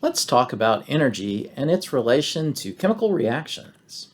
Let's talk about energy and its relation to chemical reactions.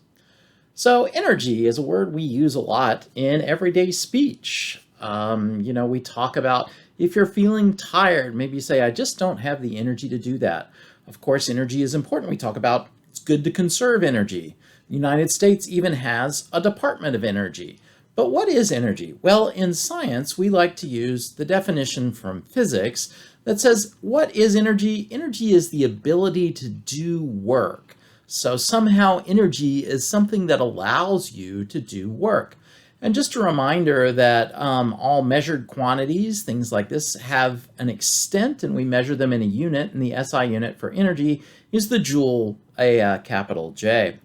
So, energy is a word we use a lot in everyday speech. We talk about if you're feeling tired, maybe you say, I just don't have the energy to do that. Of course, energy is important. We talk about it's good to conserve energy. The United States even has a Department of Energy. But what is energy? Well, in science, we like to use the definition from physics that says, what is energy? Energy is the ability to do work. So somehow energy is something that allows you to do work. And just a reminder that all measured quantities, things like this, have an extent, and we measure them in a unit, and the SI unit for energy is the joule, a capital J.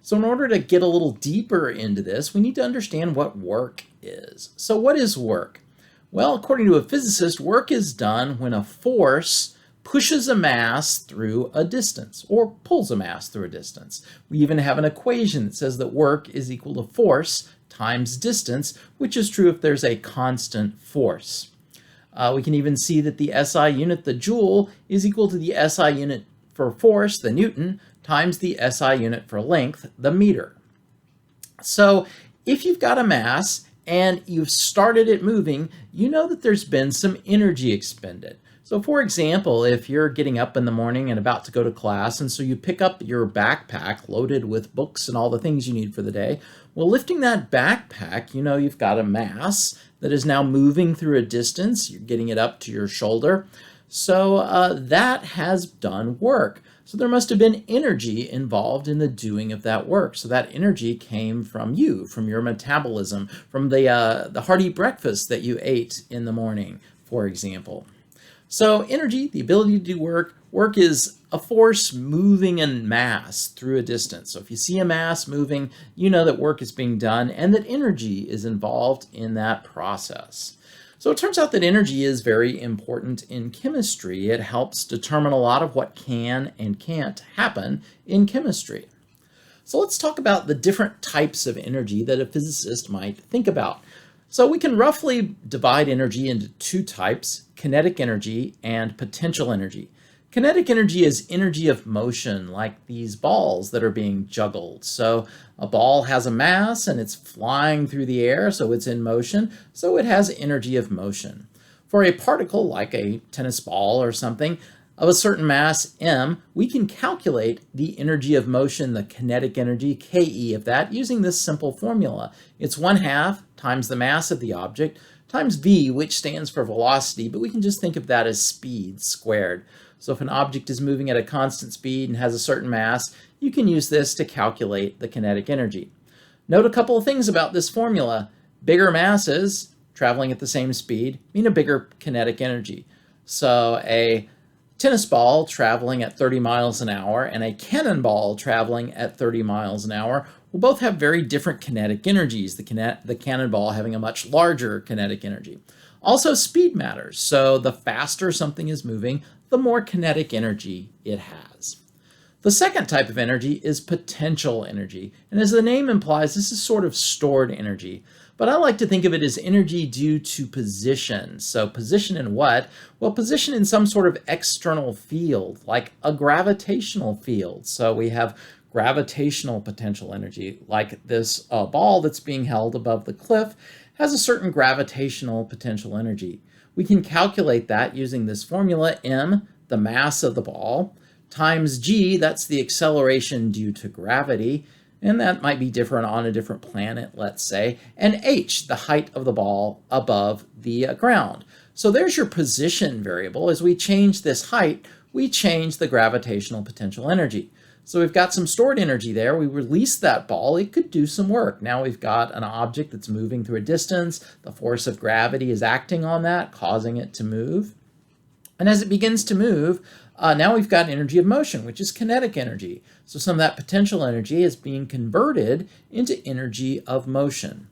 So in order to get a little deeper into this, we need to understand what work is. So what is work? Well, according to a physicist, work is done when a force pushes a mass through a distance or pulls a mass through a distance. We even have an equation that says that work is equal to force times distance, which is true if there's a constant force. We can even see that the SI unit, the joule, is equal to the SI unit for force, the Newton, times the SI unit for length, the meter. So if you've got a mass and you've started it moving, you know that there's been some energy expended. So for example, if you're getting up in the morning and about to go to class, and so you pick up your backpack loaded with books and all the things you need for the day, well, lifting that backpack, you know you've got a mass that is now moving through a distance. You're getting it up to your shoulder. So that has done work. So there must have been energy involved in the doing of that work. So that energy came from you, from your metabolism, from the hearty breakfast that you ate in the morning, for example. So energy, the ability to do work. Work is a force moving in mass through a distance. So if you see a mass moving, you know that work is being done and that energy is involved in that process. So it turns out that energy is very important in chemistry. It helps determine a lot of what can and can't happen in chemistry. So let's talk about the different types of energy that a physicist might think about. So we can roughly divide energy into two types, kinetic energy and potential energy. Kinetic energy is energy of motion, like these balls that are being juggled. So a ball has a mass and it's flying through the air, so it's in motion, so it has energy of motion. For a particle, like a tennis ball or something, of a certain mass, m, we can calculate the energy of motion, the kinetic energy, Ke of that, using this simple formula. It's 1/2 times the mass of the object times v, which stands for velocity, but we can just think of that as speed squared. So if an object is moving at a constant speed and has a certain mass, you can use this to calculate the kinetic energy. Note a couple of things about this formula. Bigger masses traveling at the same speed mean a bigger kinetic energy. So a tennis ball traveling at 30 miles an hour and a cannonball traveling at 30 miles an hour will both have very different kinetic energies, the cannonball having a much larger kinetic energy. Also, speed matters. So the faster something is moving, the more kinetic energy it has. The second type of energy is potential energy. And as the name implies, this is sort of stored energy. But I like to think of it as energy due to position. So position in what? Well, position in some sort of external field, like a gravitational field. So we have gravitational potential energy, like this ball that's being held above the cliff has a certain gravitational potential energy. We can calculate that using this formula, m, the mass of the ball, times g, that's the acceleration due to gravity, and that might be different on a different planet, let's say, and h, the height of the ball above the ground. So there's your position variable. As we change this height, we change the gravitational potential energy. So we've got some stored energy there. We release that ball, it could do some work. Now we've got an object that's moving through a distance. The force of gravity is acting on that, causing it to move. And as it begins to move, now we've got energy of motion, which is kinetic energy. So some of that potential energy is being converted into energy of motion.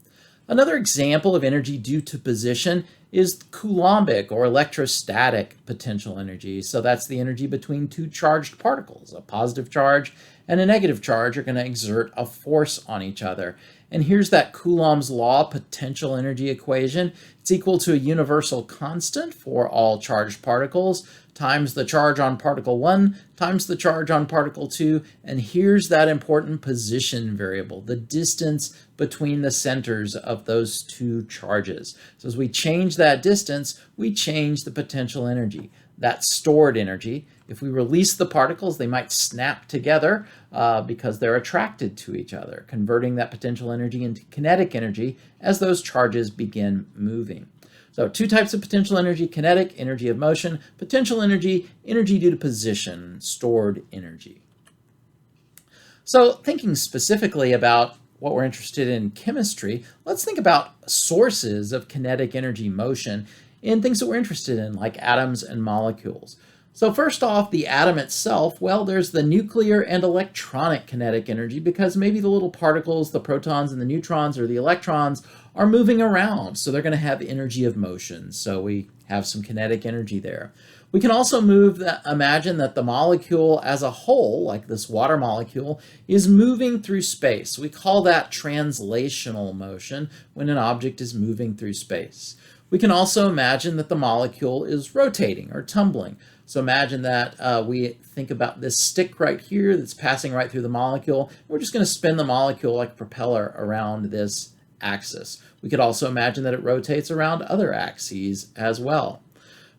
Another example of energy due to position is coulombic or electrostatic potential energy. So that's the energy between two charged particles. A positive charge and a negative charge are going to exert a force on each other. And here's that Coulomb's law potential energy equation. It's equal to a universal constant for all charged particles times the charge on particle 1 times the charge on particle 2. And here's that important position variable, the distance between the centers of those two charges. So as we change that distance, we change the potential energy. That's stored energy. If we release the particles, they might snap together because they're attracted to each other, converting that potential energy into kinetic energy as those charges begin moving. So two types of potential energy: kinetic, energy of motion; potential energy, energy due to position, stored energy. So thinking specifically about what we're interested in chemistry, let's think about sources of kinetic energy motion in things that we're interested in, like atoms and molecules. So first off, the atom itself, well, there's the nuclear and electronic kinetic energy, because maybe the little particles, the protons and the neutrons or the electrons, are moving around, so they're going to have energy of motion. So we have some kinetic energy there. We can also imagine that the molecule as a whole, like this water molecule, is moving through space. We call that translational motion when an object is moving through space. We can also imagine that the molecule is rotating or tumbling. So imagine that we think about this stick right here that's passing right through the molecule. We're just going to spin the molecule like a propeller around this axis. We could also imagine that it rotates around other axes as well.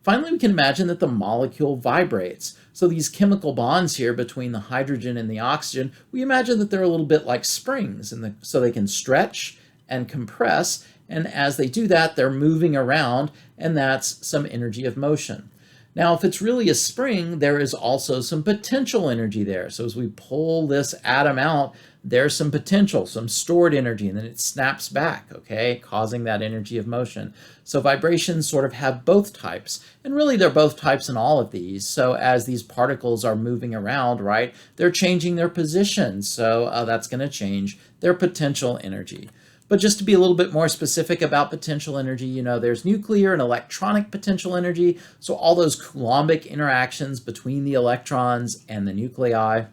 Finally, we can imagine that the molecule vibrates. So these chemical bonds here between the hydrogen and the oxygen, we imagine that they're a little bit like springs, so they can stretch and compress, and as they do that, they're moving around, and that's some energy of motion. Now, if it's really a spring, there is also some potential energy there. So as we pull this atom out, there's some potential, some stored energy, and then it snaps back, okay, causing that energy of motion. So vibrations sort of have both types, and really they're both types in all of these. So as these particles are moving around, right, they're changing their position. So that's going to change their potential energy. But just to be a little bit more specific about potential energy, you know, there's nuclear and electronic potential energy. So all those Coulombic interactions between the electrons and the nuclei.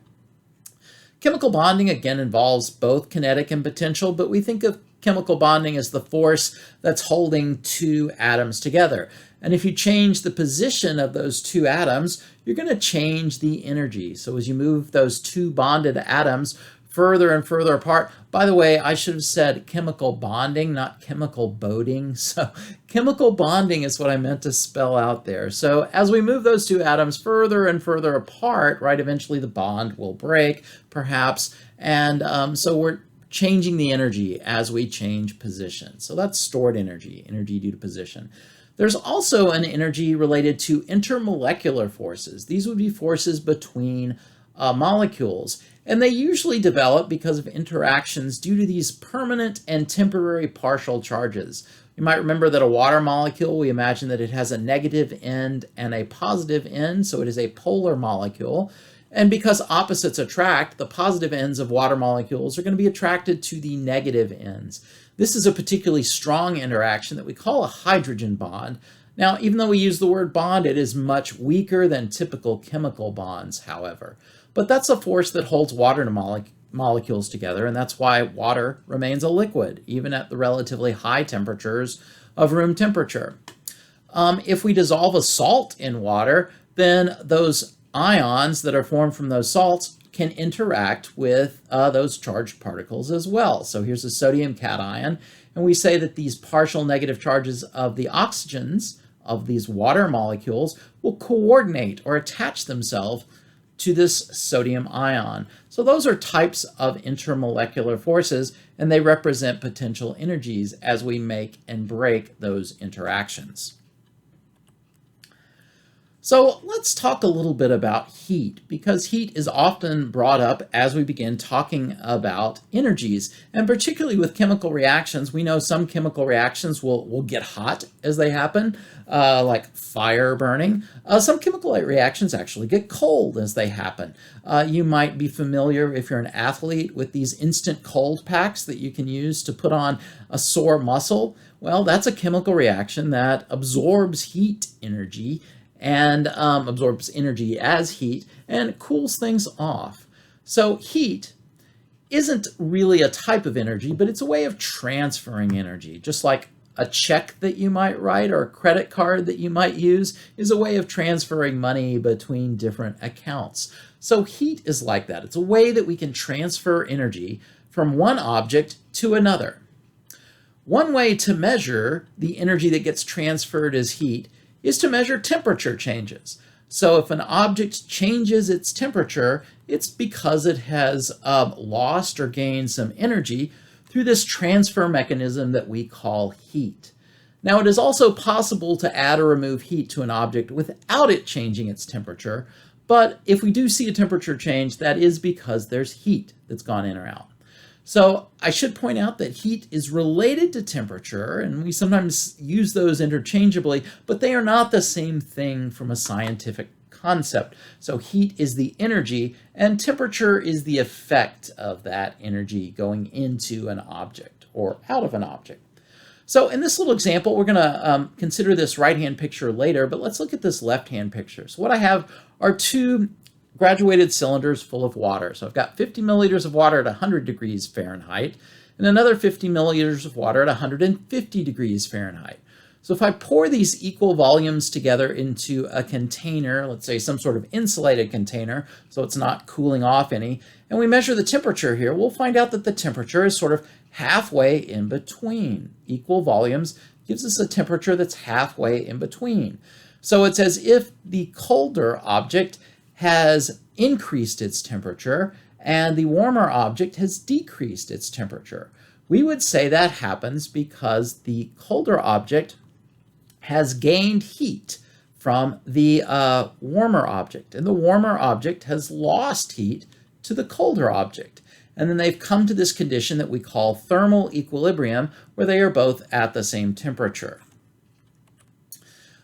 Chemical bonding, again, involves both kinetic and potential, but we think of chemical bonding as the force that's holding two atoms together. And if you change the position of those two atoms, you're going to change the energy. So as you move those two bonded atoms further and further apart. By the way, I should have said chemical bonding, not chemical boating. So chemical bonding is what I meant to spell out there. So as we move those two atoms further and further apart, right, eventually the bond will break, perhaps. And so we're changing the energy as we change position. So that's stored energy, energy due to position. There's also an energy related to intermolecular forces. These would be forces between molecules. And they usually develop because of interactions due to these permanent and temporary partial charges. You might remember that a water molecule, we imagine that it has a negative end and a positive end, so it is a polar molecule. And because opposites attract, the positive ends of water molecules are going to be attracted to the negative ends. This is a particularly strong interaction that we call a hydrogen bond. Now, even though we use the word bond, it is much weaker than typical chemical bonds, however. But that's a force that holds water molecules together, and that's why water remains a liquid, even at the relatively high temperatures of room temperature. If we dissolve a salt in water, then those ions that are formed from those salts can interact with those charged particles as well. So here's a sodium cation, and we say that these partial negative charges of the oxygens of these water molecules will coordinate or attach themselves to this sodium ion. So those are types of intermolecular forces, and they represent potential energies as we make and break those interactions. So let's talk a little bit about heat, because heat is often brought up as we begin talking about energies. And particularly with chemical reactions, we know some chemical reactions will get hot as they happen, like fire burning. Some chemical reactions actually get cold as they happen. You might be familiar, if you're an athlete, with these instant cold packs that you can use to put on a sore muscle. Well, that's a chemical reaction that absorbs heat energy and absorbs energy as heat and cools things off. So heat isn't really a type of energy, but it's a way of transferring energy, just like a check that you might write or a credit card that you might use is a way of transferring money between different accounts. So heat is like that. It's a way that we can transfer energy from one object to another. One way to measure the energy that gets transferred as heat is to measure temperature changes. So if an object changes its temperature, it's because it has lost or gained some energy through this transfer mechanism that we call heat. Now, it is also possible to add or remove heat to an object without it changing its temperature, but if we do see a temperature change, that is because there's heat that's gone in or out. So I should point out that heat is related to temperature, and we sometimes use those interchangeably, but they are not the same thing from a scientific concept. So heat is the energy, and temperature is the effect of that energy going into an object or out of an object. So in this little example, we're going to consider this right-hand picture later, but let's look at this left-hand picture. So what I have are two graduated cylinders full of water. So I've got 50 milliliters of water at 100 degrees Fahrenheit and another 50 milliliters of water at 150 degrees Fahrenheit. So if I pour these equal volumes together into a container, let's say some sort of insulated container, so it's not cooling off any, and we measure the temperature here, we'll find out that the temperature is sort of halfway in between. Equal volumes gives us a temperature that's halfway in between. So it's as if the colder object has increased its temperature and the warmer object has decreased its temperature. We would say that happens because the colder object has gained heat from the warmer object, and the warmer object has lost heat to the colder object. And then they've come to this condition that we call thermal equilibrium, where they are both at the same temperature.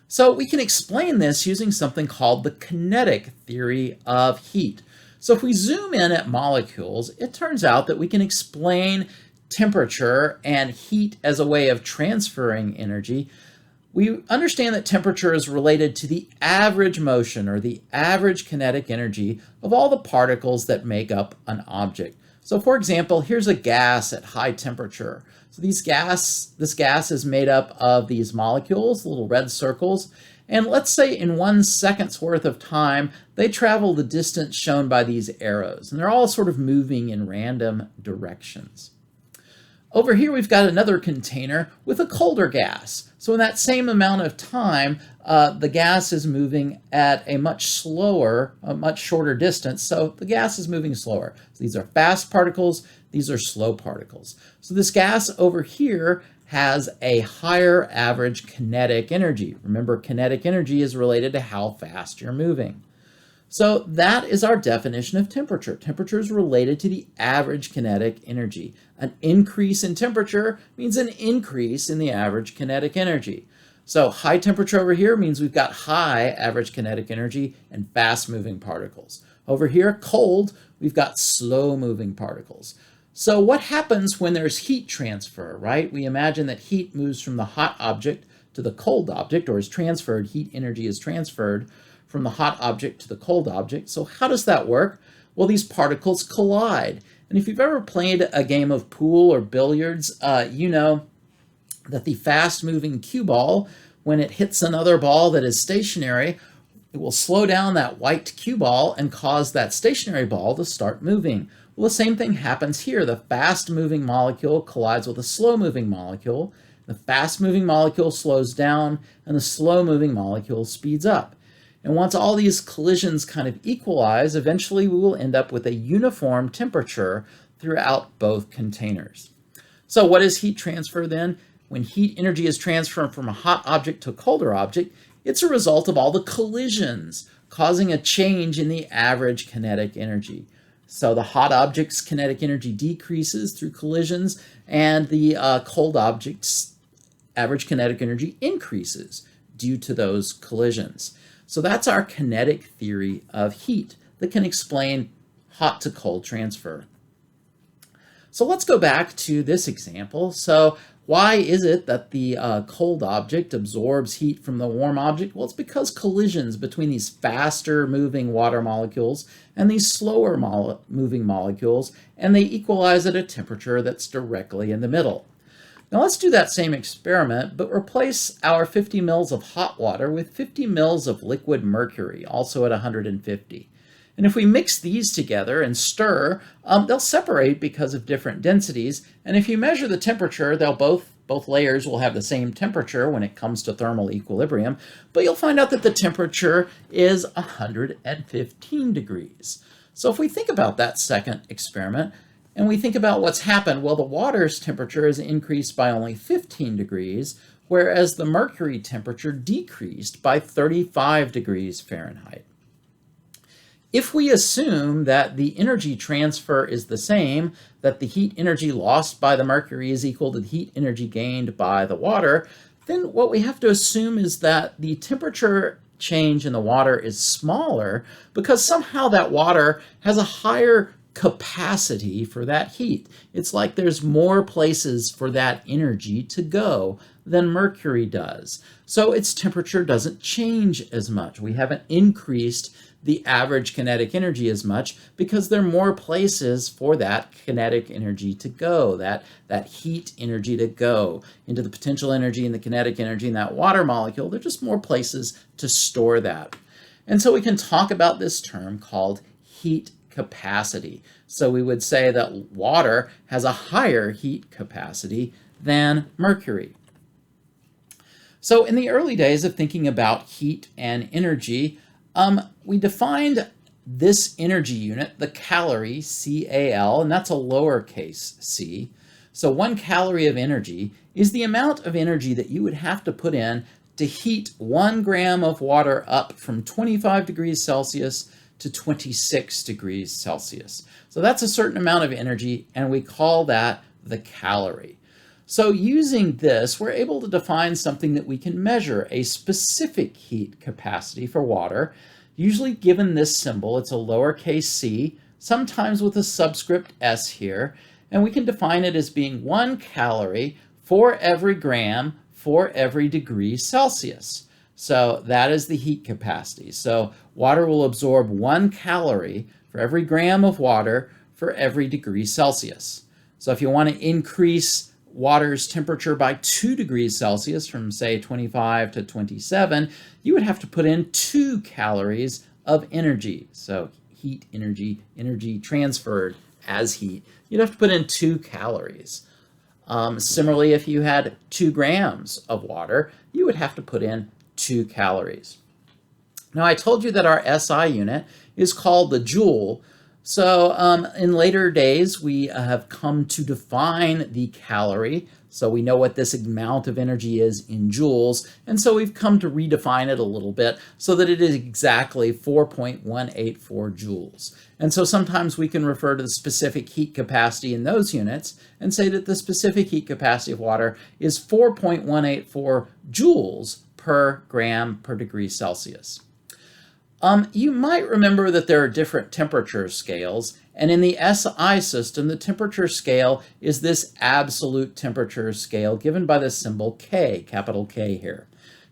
So we can explain this using something called the kinetic theory of heat. So if we zoom in at molecules, it turns out that we can explain temperature and heat as a way of transferring energy. We understand that temperature is related to the average motion or the average kinetic energy of all the particles that make up an object. So for example, here's a gas at high temperature. So this gas is made up of these molecules, little red circles, and let's say in 1 second's worth of time, they travel the distance shown by these arrows, and they're all sort of moving in random directions. Over here, we've got another container with a colder gas. So in that same amount of time, the gas is moving at a much shorter distance. So the gas is moving slower. So these are fast particles. These are slow particles. So this gas over here has a higher average kinetic energy. Remember, kinetic energy is related to how fast you're moving. So that is our definition of temperature. Temperature is related to the average kinetic energy. An increase in temperature means an increase in the average kinetic energy. So high temperature over here means we've got high average kinetic energy and fast-moving particles. Over here, cold, we've got slow-moving particles. So what happens when there's heat transfer, right? We imagine that heat moves from the hot object to the cold object, or is transferred, heat energy is transferred from the hot object to the cold object. So how does that work? Well, these particles collide. And if you've ever played a game of pool or billiards, you know that the fast-moving cue ball, when it hits another ball that is stationary, it will slow down that white cue ball and cause that stationary ball to start moving. Well, the same thing happens here. The fast-moving molecule collides with a slow-moving molecule. The fast-moving molecule slows down, and the slow-moving molecule speeds up. And once all these collisions kind of equalize, eventually we will end up with a uniform temperature throughout both containers. So what is heat transfer then? When heat energy is transferred from a hot object to a colder object, it's a result of all the collisions causing a change in the average kinetic energy. So the hot object's kinetic energy decreases through collisions, and the cold object's average kinetic energy increases due to those collisions. So that's our kinetic theory of heat that can explain hot to cold transfer. So let's go back to this example. So why is it that the cold object absorbs heat from the warm object? Well, it's because collisions between these faster moving water molecules and these slower moving molecules, and they equalize at a temperature that's directly in the middle. Now let's do that same experiment, but replace our 50 mils of hot water with 50 mils of liquid mercury, also at 150. And if we mix these together and stir, they'll separate because of different densities. And if you measure the temperature, both layers will have the same temperature when it comes to thermal equilibrium, but you'll find out that the temperature is 115 degrees. So if we think about that second experiment, and we think about what's happened, well, the water's temperature has increased by only 15 degrees, whereas the mercury temperature decreased by 35 degrees Fahrenheit. If we assume that the energy transfer is the same, that the heat energy lost by the mercury is equal to the heat energy gained by the water, then what we have to assume is that the temperature change in the water is smaller because somehow that water has a higher capacity for that heat. It's like there's more places for that energy to go than mercury does. So its temperature doesn't change as much. We haven't increased the average kinetic energy as much because there are more places for that kinetic energy to go, that heat energy to go into the potential energy and the kinetic energy in that water molecule. There are just more places to store that. And so we can talk about this term called heat capacity. So we would say that water has a higher heat capacity than mercury. So in the early days of thinking about heat and energy, we defined this energy unit, the calorie, CAL, and that's a lowercase c. So 1 calorie of energy is the amount of energy that you would have to put in to heat 1 gram of water up from 25 degrees Celsius to 26 degrees Celsius. So that's a certain amount of energy, and we call that the calorie. So using this, we're able to define something that we can measure, a specific heat capacity for water, usually given this symbol. It's a lowercase c, sometimes with a subscript s here, and we can define it as being 1 calorie for every gram for every degree Celsius. So that is the heat capacity. So water will absorb 1 calorie for every gram of water for every degree Celsius. So if you want to increase water's temperature by 2 degrees Celsius from, say, 25 to 27, you would have to put in 2 calories of energy. So heat energy, energy transferred as heat, you'd have to put in 2 calories. Similarly, if you had 2 grams of water, you would have to put in 2 calories. Now, I told you that our SI unit is called the joule. So in later days, we have come to define the calorie. So we know what this amount of energy is in joules. And so we've come to redefine it a little bit so that it is exactly 4.184 joules. And so sometimes we can refer to the specific heat capacity in those units and say that the specific heat capacity of water is 4.184 joules per gram per degree Celsius. You might remember that there are different temperature scales, and in the SI system, the temperature scale is this absolute temperature scale given by the symbol K, capital K here.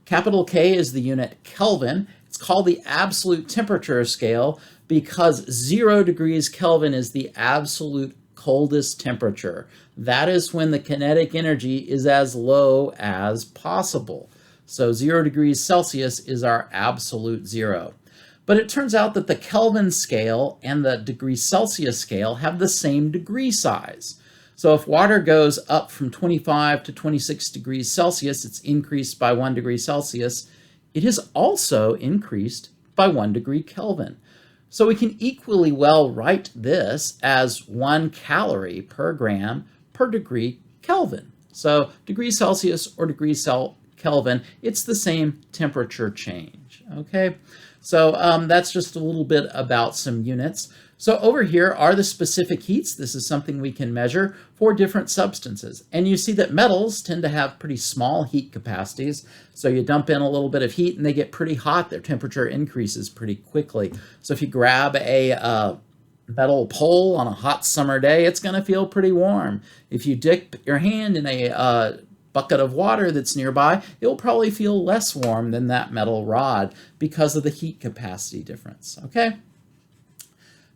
Capital K is the unit Kelvin. It's called the absolute temperature scale because 0 degrees Kelvin is the absolute coldest temperature. That is when the kinetic energy is as low as possible. So 0 degrees Celsius is our absolute zero. But it turns out that the Kelvin scale and the degree Celsius scale have the same degree size. So if water goes up from 25 to 26 degrees Celsius, it's increased by 1 degree Celsius. It is also increased by 1 degree Kelvin. So we can equally well write this as 1 calorie per gram per degree Kelvin. So degree Celsius or degree Kelvin, it's the same temperature change, okay? So that's just a little bit about some units. So over here are the specific heats. This is something we can measure for different substances. And you see that metals tend to have pretty small heat capacities. So you dump in a little bit of heat and they get pretty hot. Their temperature increases pretty quickly. So if you grab a metal pole on a hot summer day, it's going to feel pretty warm. If you dip your hand in a bucket of water that's nearby, it will probably feel less warm than that metal rod because of the heat capacity difference, okay?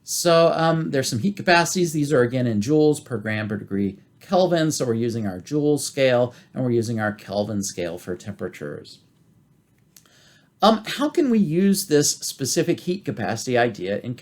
So there's some heat capacities. These are again in joules per gram per degree Kelvin, so we're using our Joule scale, and we're using our Kelvin scale for temperatures. How can we use this specific heat capacity idea in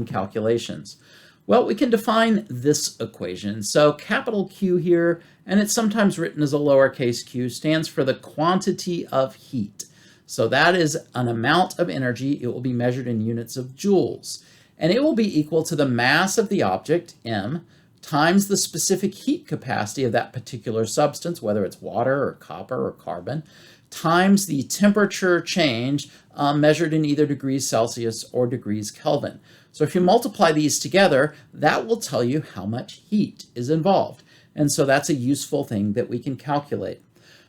calculations? Well, we can define this equation. So capital Q here, and it's sometimes written as a lowercase q, stands for the quantity of heat. So that is an amount of energy. It will be measured in units of joules. And it will be equal to the mass of the object, m, times the specific heat capacity of that particular substance, whether it's water or copper or carbon, times the temperature change measured in either degrees Celsius or degrees Kelvin. So if you multiply these together, that will tell you how much heat is involved. And so that's a useful thing that we can calculate.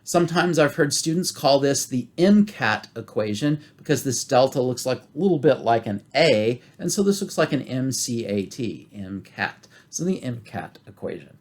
Sometimes I've heard students call this the MCAT equation because this delta looks like a little bit like an A, and so this looks like an MCAT, MCAT. So the MCAT equation.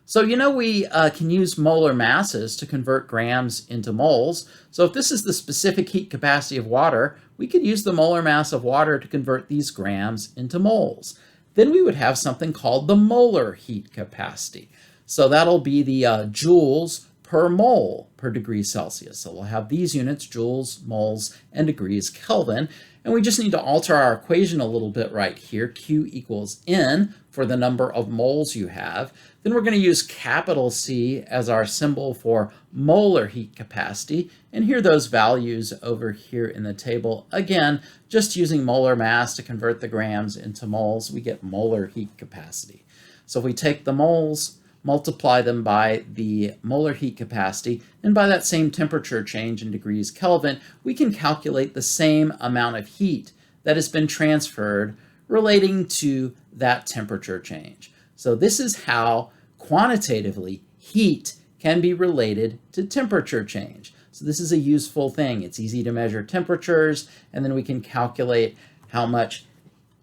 So we can use molar masses to convert grams into moles. So if this is the specific heat capacity of water, we could use the molar mass of water to convert these grams into moles. Then we would have something called the molar heat capacity. So that'll be the joules per mole per degree Celsius. So we'll have these units, joules, moles, and degrees Kelvin. And we just need to alter our equation a little bit right here. Q equals N for the number of moles you have. Then we're going to use capital C as our symbol for molar heat capacity. And here are those values over here in the table. Again, just using molar mass to convert the grams into moles, we get molar heat capacity. So if we take the moles, multiply them by the molar heat capacity, and by that same temperature change in degrees Kelvin, we can calculate the same amount of heat that has been transferred relating to that temperature change. So this is how quantitatively heat can be related to temperature change. So this is a useful thing. It's easy to measure temperatures, and then we can calculate how much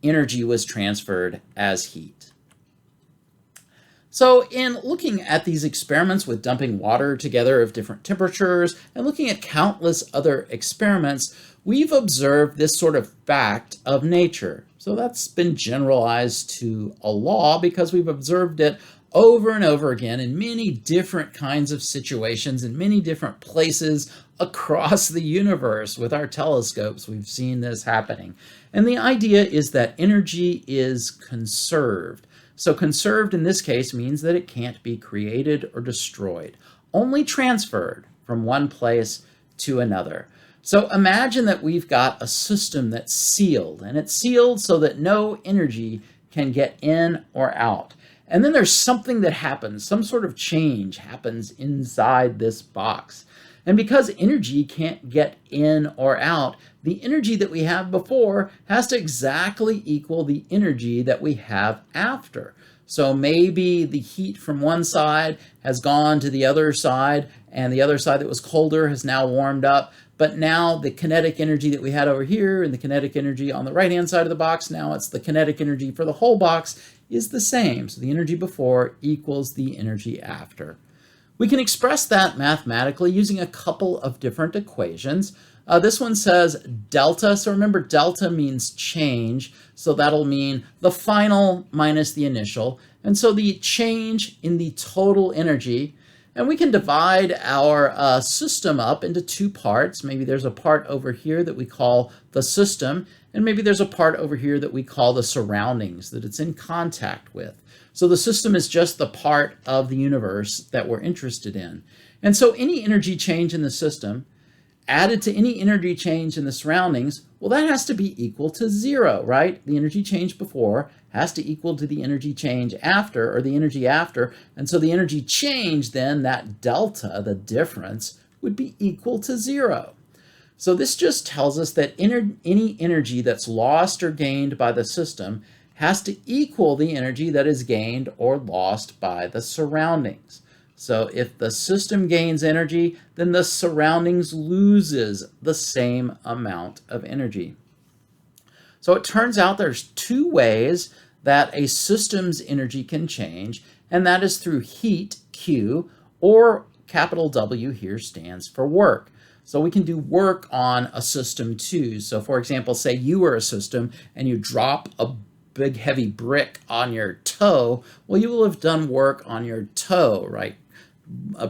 energy was transferred as heat. So in looking at these experiments with dumping water together of different temperatures and looking at countless other experiments, we've observed this sort of fact of nature. So that's been generalized to a law because we've observed it over and over again in many different kinds of situations in many different places across the universe. With our telescopes, we've seen this happening. And the idea is that energy is conserved. So conserved in this case means that it can't be created or destroyed, only transferred from one place to another. So imagine that we've got a system that's sealed, and it's sealed so that no energy can get in or out. And then there's something that happens, some sort of change happens inside this box. And because energy can't get in or out, the energy that we have before has to exactly equal the energy that we have after. So maybe the heat from one side has gone to the other side, and the other side that was colder has now warmed up. But now the kinetic energy that we had over here and the kinetic energy on the right-hand side of the box, now it's the kinetic energy for the whole box, is the same. So the energy before equals the energy after. We can express that mathematically using a couple of different equations. This one says delta. So remember, delta means change. So that'll mean the final minus the initial. And so the change in the total energy. And we can divide our system up into two parts. Maybe there's a part over here that we call the system. And maybe there's a part over here that we call the surroundings that it's in contact with. So the system is just the part of the universe that we're interested in. And so any energy change in the system added to any energy change in the surroundings, well, that has to be equal to zero, right? The energy change before has to equal to the energy change after, or the energy after. And so the energy change then, that delta, the difference, would be equal to zero. So this just tells us that any energy that's lost or gained by the system has to equal the energy that is gained or lost by the surroundings. So if the system gains energy, then the surroundings loses the same amount of energy. So it turns out there's two ways that a system's energy can change, and that is through heat, Q, or capital W here stands for work. So we can do work on a system too. So for example, say you were a system and you drop a big heavy brick on your toe, well, you will have done work on your toe, right?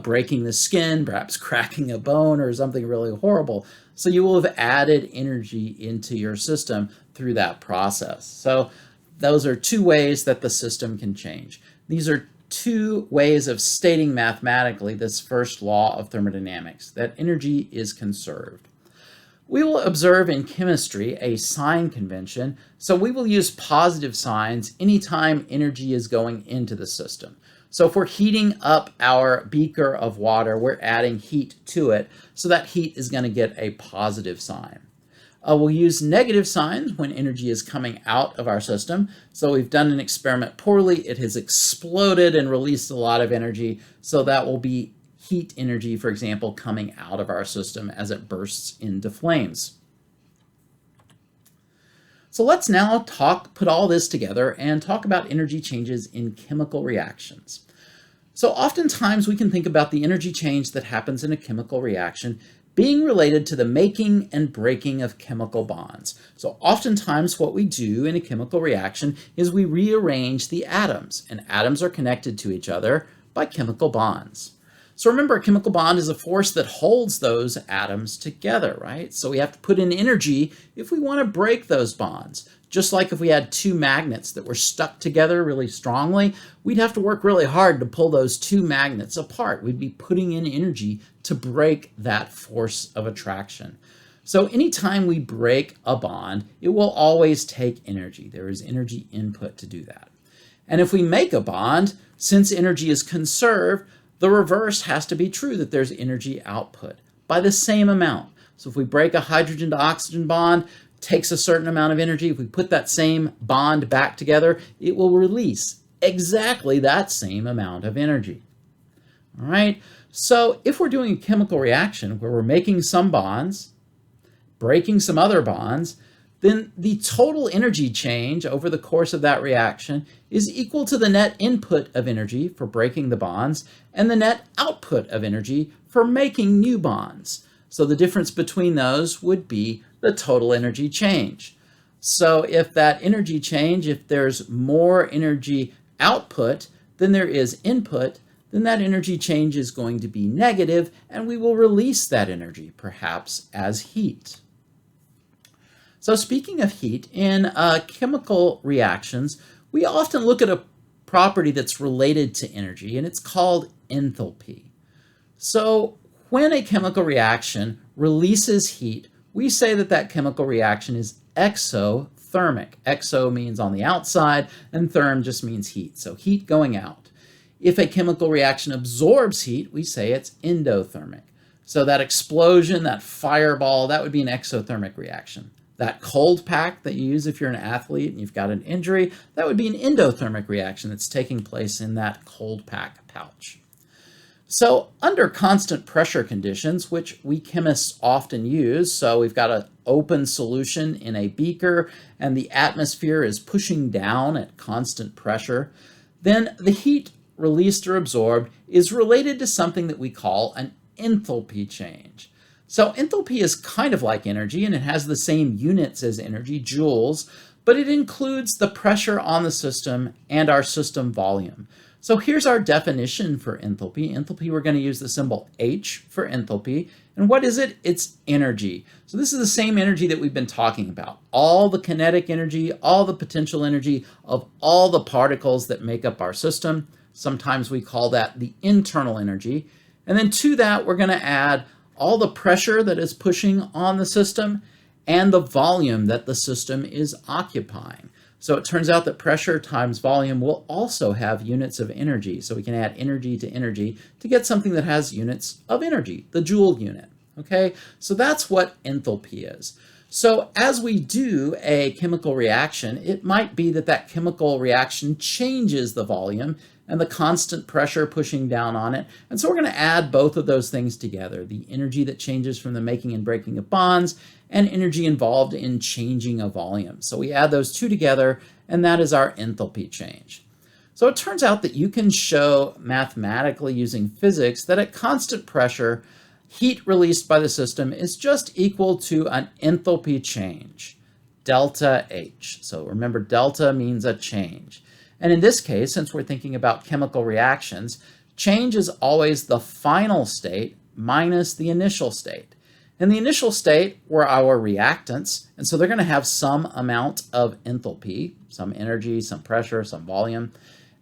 Breaking the skin, perhaps cracking a bone or something really horrible. So you will have added energy into your system through that process. So those are two ways that the system can change. These are two ways of stating mathematically this first law of thermodynamics, that energy is conserved. We will observe in chemistry a sign convention, so we will use positive signs anytime energy is going into the system. So if we're heating up our beaker of water, we're adding heat to it, so that heat is going to get a positive sign. We'll use negative signs when energy is coming out of our system. So we've done an experiment poorly, it has exploded and released a lot of energy, so that will be heat energy, for example, coming out of our system as it bursts into flames. So let's now put all this together and talk about energy changes in chemical reactions. So oftentimes we can think about the energy change that happens in a chemical reaction being related to the making and breaking of chemical bonds. So oftentimes what we do in a chemical reaction is we rearrange the atoms, and atoms are connected to each other by chemical bonds. So remember, a chemical bond is a force that holds those atoms together, right? So we have to put in energy if we want to break those bonds. Just like if we had two magnets that were stuck together really strongly, we'd have to work really hard to pull those two magnets apart. We'd be putting in energy to break that force of attraction. So anytime we break a bond, it will always take energy. There is energy input to do that. And if we make a bond, since energy is conserved, the reverse has to be true, that there's energy output by the same amount. So if we break a hydrogen to oxygen bond, it takes a certain amount of energy. If we put that same bond back together, it will release exactly that same amount of energy. All right, so if we're doing a chemical reaction where we're making some bonds, breaking some other bonds, then the total energy change over the course of that reaction is equal to the net input of energy for breaking the bonds and the net output of energy for making new bonds. So the difference between those would be the total energy change. So if that energy change, if there's more energy output than there is input, then that energy change is going to be negative, and we will release that energy, perhaps as heat. So speaking of heat, in chemical reactions, we often look at a property that's related to energy, and it's called enthalpy. So when a chemical reaction releases heat, we say that that chemical reaction is exothermic. Exo means on the outside, and therm just means heat, so heat going out. If a chemical reaction absorbs heat, we say it's endothermic. So that explosion, that fireball, that would be an exothermic reaction. That cold pack that you use if you're an athlete and you've got an injury, that would be an endothermic reaction that's taking place in that cold pack pouch. So under constant pressure conditions, which we chemists often use, so we've got an open solution in a beaker and the atmosphere is pushing down at constant pressure, then the heat released or absorbed is related to something that we call an enthalpy change. So enthalpy is kind of like energy, and it has the same units as energy, joules, but it includes the pressure on the system and our system volume. So here's our definition for enthalpy. Enthalpy, we're going to use the symbol H for enthalpy. And what is it? It's energy. So this is the same energy that we've been talking about. All the kinetic energy, all the potential energy of all the particles that make up our system. Sometimes we call that the internal energy. And then to that, we're going to add all the pressure that is pushing on the system and the volume that the system is occupying. So it turns out that pressure times volume will also have units of energy. So we can add energy to get something that has units of energy, the joule unit. Okay, so that's what enthalpy is. So as we do a chemical reaction, it might be that that chemical reaction changes the volume and the constant pressure pushing down on it. And so we're going to add both of those things together, the energy that changes from the making and breaking of bonds and energy involved in changing a volume. So we add those two together, and that is our enthalpy change. So it turns out that you can show mathematically using physics that at constant pressure, heat released by the system is just equal to an enthalpy change. delta H. So remember, delta means a change. And in this case, since we're thinking about chemical reactions, change is always the final state minus the initial state. And the initial state were our reactants, and so they're going to have some amount of enthalpy, some energy, some pressure, some volume.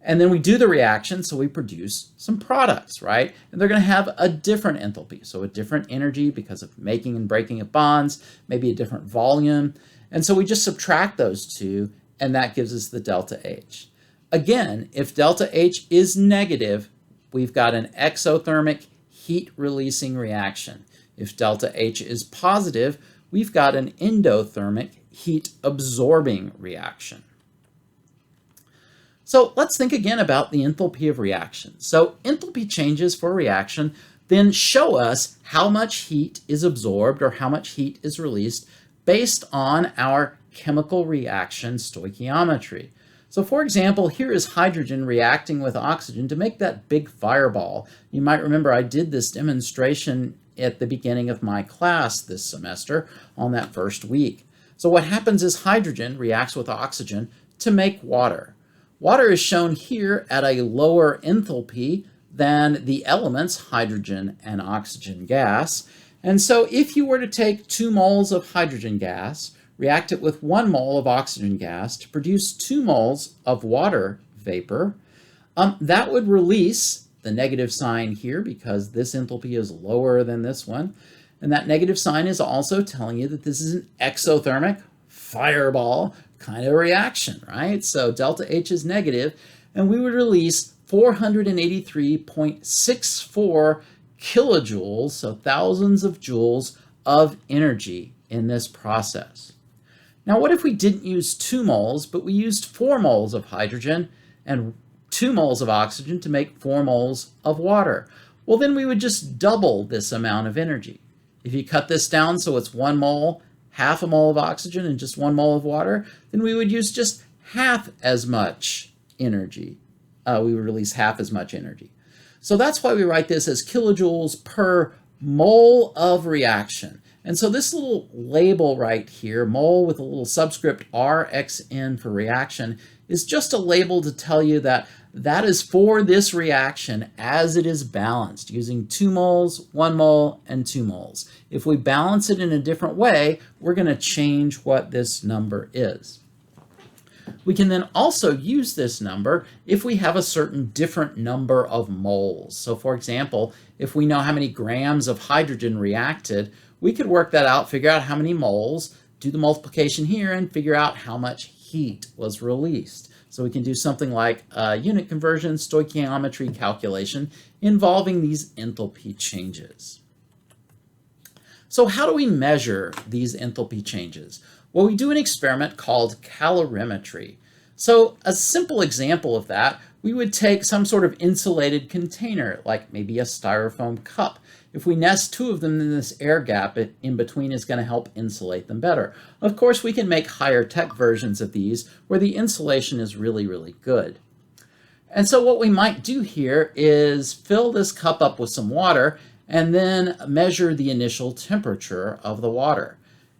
And then we do the reaction, so we produce some products, right? And they're going to have a different enthalpy, so a different energy because of making and breaking of bonds, maybe a different volume. And so we just subtract those two, and that gives us the delta H. Again, if delta H is negative, we've got an exothermic heat-releasing reaction. If delta H is positive, we've got an endothermic heat-absorbing reaction. So let's think again about the enthalpy of reactions. So enthalpy changes for a reaction then show us how much heat is absorbed or how much heat is released based on our chemical reaction stoichiometry. So for example, here is hydrogen reacting with oxygen to make that big fireball. You might remember I did this demonstration at the beginning of my class this semester on that first week. So what happens is hydrogen reacts with oxygen to make water. Water is shown here at a lower enthalpy than the elements hydrogen and oxygen gas. And so if you were to take 2 moles of hydrogen gas, react it with 1 mole of oxygen gas to produce 2 moles of water vapor, that would release the negative sign here because this enthalpy is lower than this one. And that negative sign is also telling you that this is an exothermic fireball kind of reaction, right? So delta H is negative, and we would release 483.64 kilojoules, so thousands of joules of energy in this process. Now, what if we didn't use 2 moles, but we used 4 moles of hydrogen and 2 moles of oxygen to make 4 moles of water? Well, then we would just double this amount of energy. If you cut this down so it's 1 mole, half a mole of oxygen and just 1 mole of water, then we would use just half as much energy. We would release half as much energy. So that's why we write this as kilojoules per mole of reaction. And so this little label right here, mole with a little subscript RXN for reaction, is just a label to tell you that that is for this reaction as it is balanced, using 2 moles, 1 mole, and 2 moles. If we balance it in a different way, we're going to change what this number is. We can then also use this number if we have a certain different number of moles. So for example, if we know how many grams of hydrogen reacted, we could work that out, figure out how many moles, do the multiplication here, and figure out how much heat was released. So we can do something like a unit conversion stoichiometry calculation involving these enthalpy changes. So how do we measure these enthalpy changes? Well, we do an experiment called calorimetry. So a simple example of that, we would take some sort of insulated container, like maybe a styrofoam cup. If we nest 2 of them, then this air gap in between is going to help insulate them better. Of course, we can make higher tech versions of these where the insulation is really, really good. And so what we might do here is fill this cup up with some water and then measure the initial temperature of the water.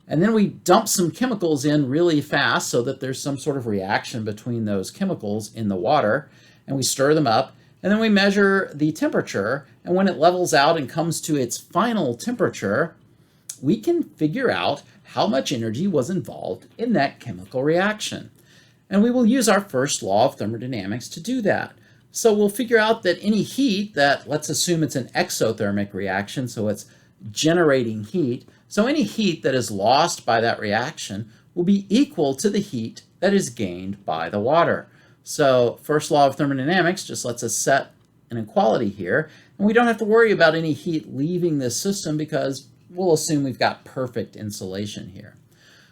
And then we dump some chemicals in really fast so that there's some sort of reaction between those chemicals in the water, and we stir them up, and then we measure the temperature, and when it levels out and comes to its final temperature, we can figure out how much energy was involved in that chemical reaction. And we will use our first law of thermodynamics to do that. So we'll figure out that any heat that, let's assume it's an exothermic reaction, so it's generating heat, so any heat that is lost by that reaction will be equal to the heat that is gained by the water. So first law of thermodynamics just lets us set an inequality here, and we don't have to worry about any heat leaving this system because we'll assume we've got perfect insulation here.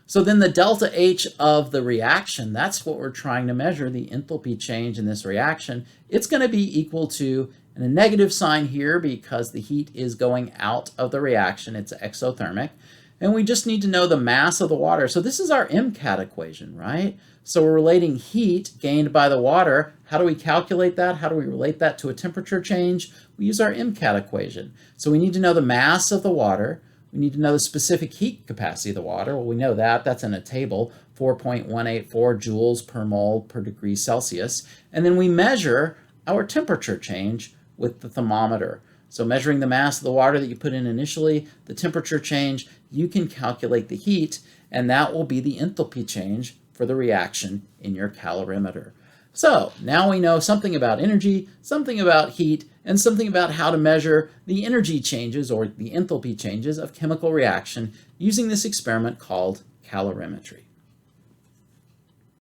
So then the delta H of the reaction, that's what we're trying to measure, the enthalpy change in this reaction. It's going to be equal to, and a negative sign here because the heat is going out of the reaction, it's exothermic, and we just need to know the mass of the water. So this is our MCAT equation, right? So we're relating heat gained by the water. How do we calculate that? How do we relate that to a temperature change? We use our MCAT equation. So we need to know the mass of the water. We need to know the specific heat capacity of the water. Well, we know that. That's in a table, 4.184 joules per mole per degree Celsius. And then we measure our temperature change with the thermometer. So measuring the mass of the water that you put in initially, the temperature change, you can calculate the heat, and that will be the enthalpy change for the reaction in your calorimeter. So now we know something about energy, something about heat, and something about how to measure the energy changes or the enthalpy changes of chemical reaction using this experiment called calorimetry.